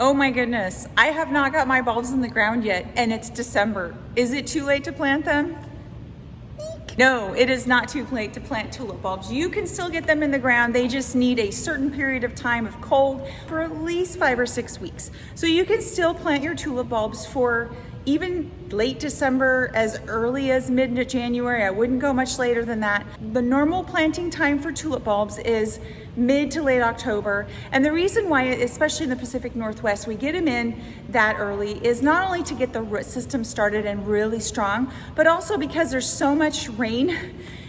Oh my goodness, I have not got my bulbs in the ground yet, and it's December. Is it too late to plant them? No, it is not too late to plant tulip bulbs. You can still get them in the ground. They just need a certain period of time of cold for at least 5 or 6 weeks. So you can still plant your tulip bulbs for even late December, as early as mid-January. I wouldn't go much later than that. The normal planting time for tulip bulbs is mid to late October. And the reason why, especially in the Pacific Northwest, we get them in that early is not only to get the root system started and really strong, but also because there's so much rain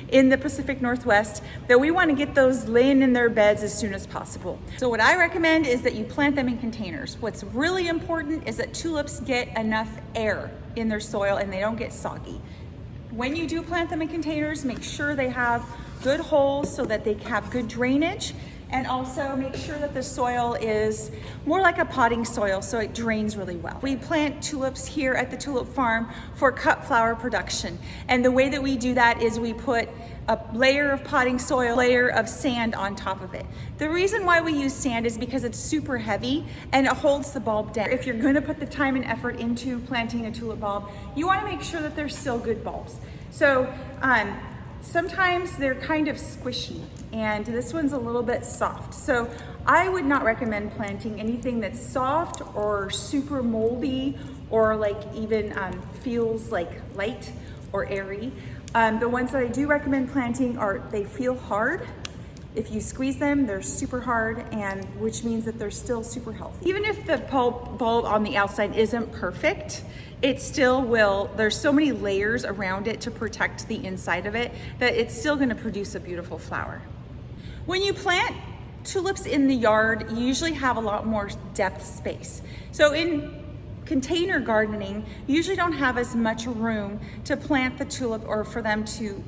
in the Pacific Northwest that we want to get those laying in their beds as soon as possible. So what I recommend is that you plant them in containers. What's really important is that tulips get enough air in their soil and they don't get soggy. When you do plant them in containers, make sure they have good holes so that they have good drainage, and also make sure that the soil is more like a potting soil so it drains really well. We plant tulips here at the tulip farm for cut flower production. And the way that we do that is we put a layer of potting soil, layer of sand on top of it. The reason why we use sand is because it's super heavy and it holds the bulb down. If you're gonna put the time and effort into planting a tulip bulb, you wanna make sure that they're still good bulbs. So sometimes they're kind of squishy, and this one's a little bit soft. So I would not recommend planting anything that's soft or super moldy or like even feels like light or airy. The ones that I do recommend planting they feel hard. If you squeeze them, they're super hard, and which means that they're still super healthy. Even if the bulb on the outside isn't perfect, it still will, there's so many layers around it to protect the inside of it that it's still gonna produce a beautiful flower. When you plant tulips in the yard, you usually have a lot more depth space. So in container gardening, you usually don't have as much room to plant the tulip or for them to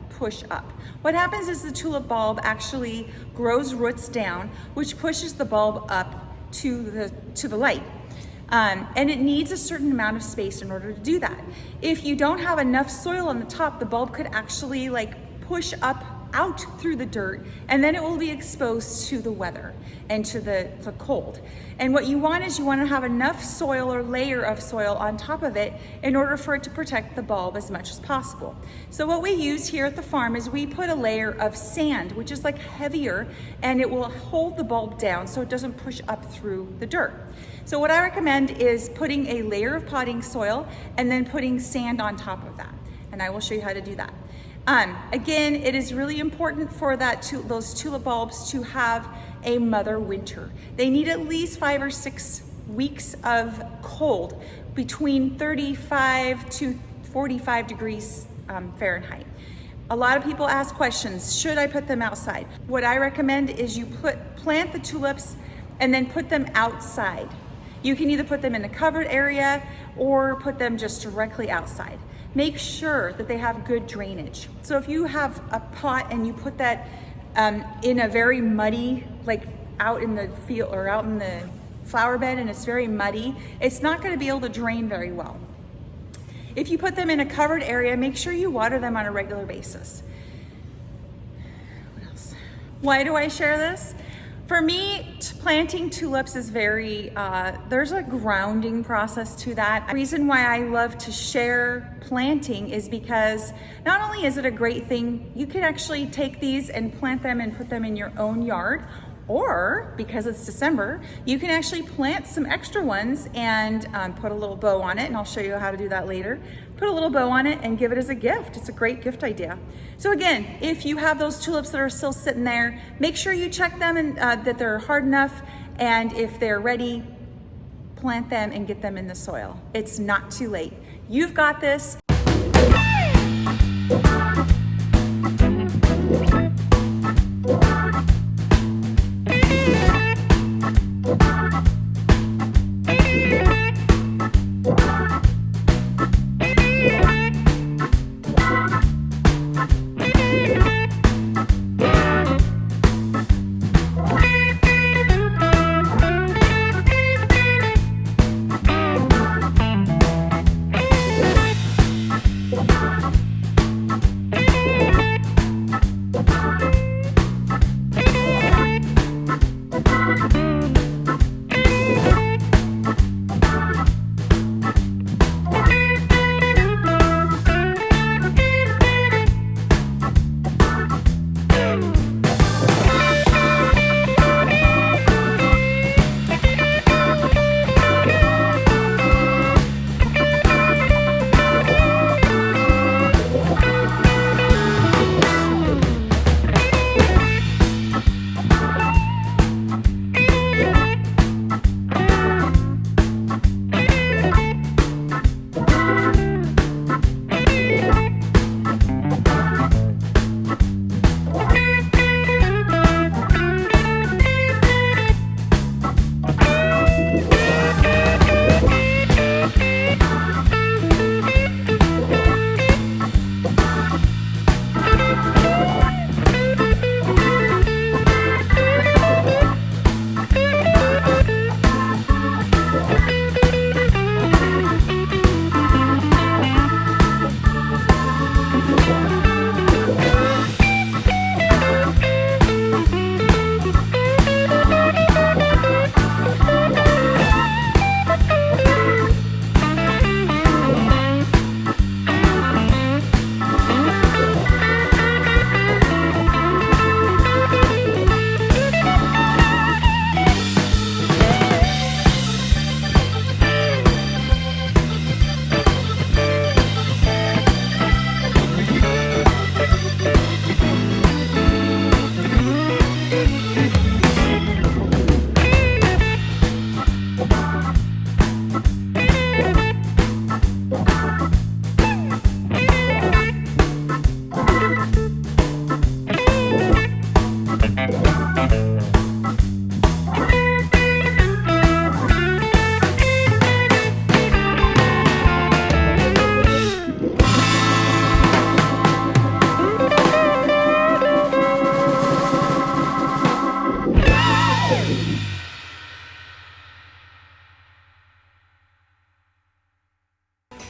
push up. What happens is the tulip bulb actually grows roots down, which pushes the bulb up to the light. And it needs a certain amount of space in order to do that. If you don't have enough soil on the top, the bulb could actually like push up out through the dirt, and then it will be exposed to the weather and to the cold. And what you want is you want to have enough soil or layer of soil on top of it in order for it to protect the bulb as much as possible. So what we use here at the farm is we put a layer of sand, which is like heavier, and it will hold the bulb down so it doesn't push up through the dirt. So what I recommend is putting a layer of potting soil and then putting sand on top of that. And I will show you how to do that. Again, it is really important for those tulip bulbs to have a mother winter. They need at least 5 or 6 weeks of cold, between 35 to 45 degrees Fahrenheit. A lot of people ask questions, should I put them outside? What I recommend is you plant the tulips and then put them outside. You can either put them in a covered area or put them just directly outside. Make sure that they have good drainage. So if you have a pot and you put that in a very muddy, like out in the field or out in the flower bed, and it's very muddy, it's not going to be able to drain very well. If you put them in a covered area, make sure you water them on a regular basis. What else? Why do I share this? For me, planting tulips is very, there's a grounding process to that. The reason why I love to share planting is because not only is it a great thing, you can actually take these and plant them and put them in your own yard, or because it's December, you can actually plant some extra ones and put a little bow on it, and I'll show you how to do that later. Put a little bow on it and give it as a gift. It's a great gift idea. So again, if you have those tulips that are still sitting there, make sure you check them and that they're hard enough, and if they're ready, plant them and get them in the soil. It's not too late. You've got this.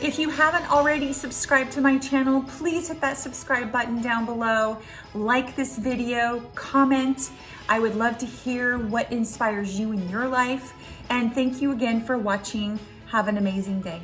If you haven't already subscribed to my channel, please hit that subscribe button down below. Like this video, comment. I would love to hear what inspires you in your life. And thank you again for watching. Have an amazing day.